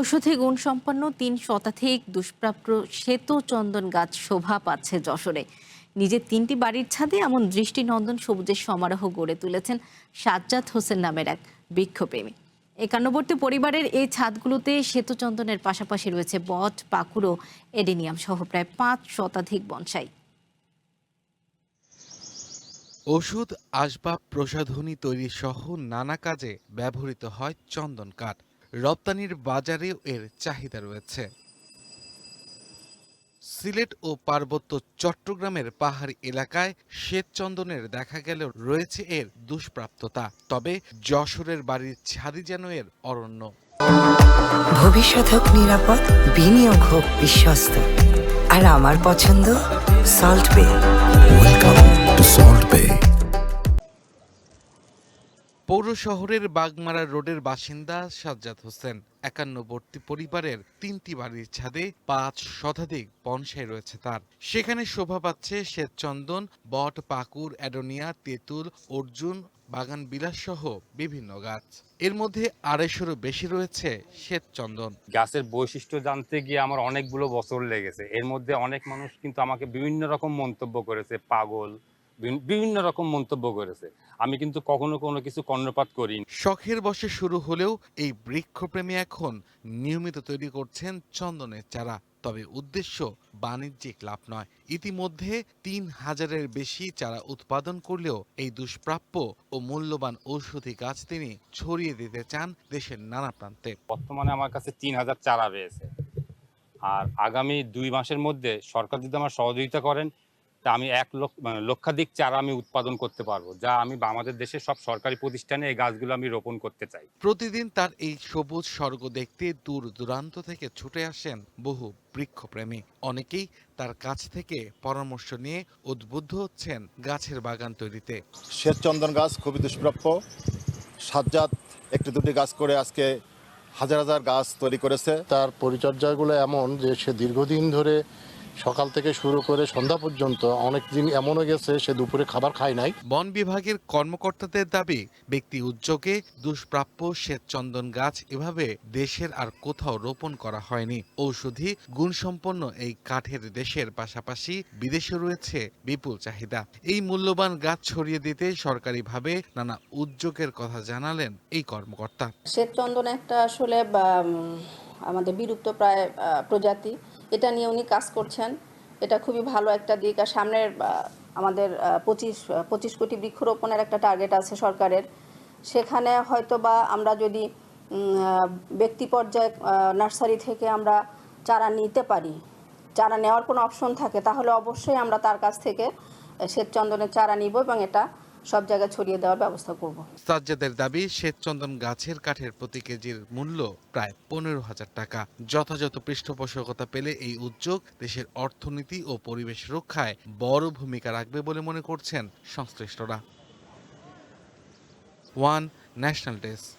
ঔষধি গুণসম্পন্ন ৩ শতাধিক দুষ্প্রাপ্য শ্বেত চন্দন গাছ শোভা পাচ্ছে যশোরে। নিজের ৩টি বাড়ির ছাদে এমন দৃষ্টিনন্দন সবুজের সমারোহ গড়ে তুলেছেন সাজ্জাদ হোসেন নামের এক বৃক্ষপ্রেমী। একান্নবর্তী পরিবারের এই ছাদগুলোতে শ্বেতচন্দনের পাশাপাশি রয়েছে বট, পাকুড় ও এডেনিয়াম সহ প্রায় ৫ শতাধিক বনসাই। ওষুধ, আসবাব, প্রসাধনী তৈরি সহ নানা কাজে ব্যবহৃত হয় চন্দন কাঠ। রপ্তানির বাজারেও এর চাহিদা রয়েছে। সিলেট ও পার্বত্য চট্টগ্রামের পাহাড়ি এলাকায় শ্বেতচন্দনের দেখা গেলেও রয়েছে এর দুষ্প্রাপ্যতা। তবে যশোরের বাড়ির ছাদই যেন এর অরণ্য। ভবিষ্যৎ হোক নিরাপদ, বিনিয়োগ হোক বিশ্বস্ত, আর আমার পছন্দ সল্ট বে। ওয়েলকাম টু সল্ট বে। পৌর শহরের বাগমারা রোডের বাসিন্দা সাজ্জাদ হোসেন। একান্নবর্তী পরিবারের ৩টি বাড়ির ছাদে ৫ শতাধিক বনসাই রয়েছে তার। সেখানে শোভা পাচ্ছে শ্বেতচন্দন, বট, পাকুড়, অ্যাডোনিয়া, তেঁতুল, অর্জুন, বাগান বিলাস সহ বিভিন্ন গাছ। এর মধ্যে ২৫০-রও বেশি রয়েছে শ্বেতচন্দন। গাছের বৈশিষ্ট্য জানতে গিয়ে আমার অনেকগুলো বছর লেগেছে। এর মধ্যে অনেক মানুষ কিন্তু আমাকে বিভিন্ন রকম মন্তব্য করেছে, পাগল, বিভিন্ন রকম মন্তব্য করেছে। আমি কিন্তু কখনো কোনো কিছু কর্ণপাত করিনি। শখের বশে শুরু হলেও এই বৃক্ষপ্রেমী এখন নিয়মিত তৈরি করছেন চন্দনের চারা। তবে উদ্দেশ্য বাণিজ্যিক লাভ নয়। ইতিমধ্যে ৩,০০০-এর বেশি চারা উৎপাদন করলেও এই দুষ্প্রাপ্য ও মূল্যবান ঔষধি গাছ তিনি ছড়িয়ে দিতে চান দেশের নানা প্রান্তে। বর্তমানে আমার কাছে ৩,০০০ চারা রয়েছে। আর আগামী ২ মাসের মধ্যে সরকার যদি আমার সহযোগিতা করেন, তা আমি ১ লক্ষাধিক চারা আমি উৎপাদন করতে পারবো, যা আমি আমাদের দেশের সব সরকারি প্রতিষ্ঠানে এই গাছগুলো আমি রোপণ করতে চাই। প্রতিদিন তার এই সবুজ স্বর্গ দেখতে দূর দূরান্ত থেকে ছুটে আসেন বহু বৃক্ষপ্রেমী। অনেকেই তার কাছ থেকে পরামর্শ নিয়ে উদ্বুদ্ধ হচ্ছেন গাছের বাগান তৈরিতে। শ্বেতচন্দন গাছ খুবই দুষ্প্রাপ্য। সাজ্জাদ একটি দুটি গাছ করে আজকে হাজার হাজার গাছ তৈরি করেছে। তার পরিচর্যাগুলো এমন যে সে দীর্ঘদিন ধরে সকাল থেকে শুরু করে সন্ধ্যা পর্যন্ত অনেক দিন এমনও গেছে সে দুপুরে খাবার খায় নাই। বন বিভাগের কর্মকর্তাদের দাবি, ব্যক্তি উদ্যোগে দুষ্প্রাপ্য শ্বেতচন্দন গাছ এভাবে দেশের আর কোথাও রোপণ করা হয়নি। ঔষধি গুণসম্পন্ন এই কাঠের দেশের পাশাপাশি বিদেশে রয়েছে বিপুল চাহিদা। এই মূল্যবান গাছ ছড়িয়ে দিতে সরকারিভাবে নানা উদ্যোগের কথা জানালেন এই কর্মকর্তা। শ্বেতচন্দন একটা আসলে আমাদের বিলুপ্ত প্রায় প্রজাতি। এটা নিয়ে উনি কাজ করছেন। এটা খুবই ভালো একটা দিক। আর সামনের আমাদের ২৫ কোটি বৃক্ষরোপণের একটা টার্গেট আছে সরকারের। সেখানে হয়তো বা আমরা যদি ব্যক্তি পর্যায়ে নার্সারি থেকে আমরা চারা নিতে পারি, চারা নেওয়ার কোনো অপশন থাকে, তাহলে অবশ্যই আমরা তার কাছ থেকে শ্বেতচন্দনের চারা নিব এবং এটা সব জায়গায় ছড়িয়ে দেওয়ার ব্যবস্থা করব। সাজ্জাদের দাবি, শ্বেতচন্দন গাছের কাঠের প্রতি কেজির মূল্য প্রায় ১৫,০০০ টাকা। যথাযথ পৃষ্ঠপোষকতা পেলে এই উদ্যোগ দেশের অর্থনীতি ও পরিবেশ রক্ষায় বড় ভূমিকা রাখবে বলে মনে করছেন সংশ্লিষ্টরা। One national desk.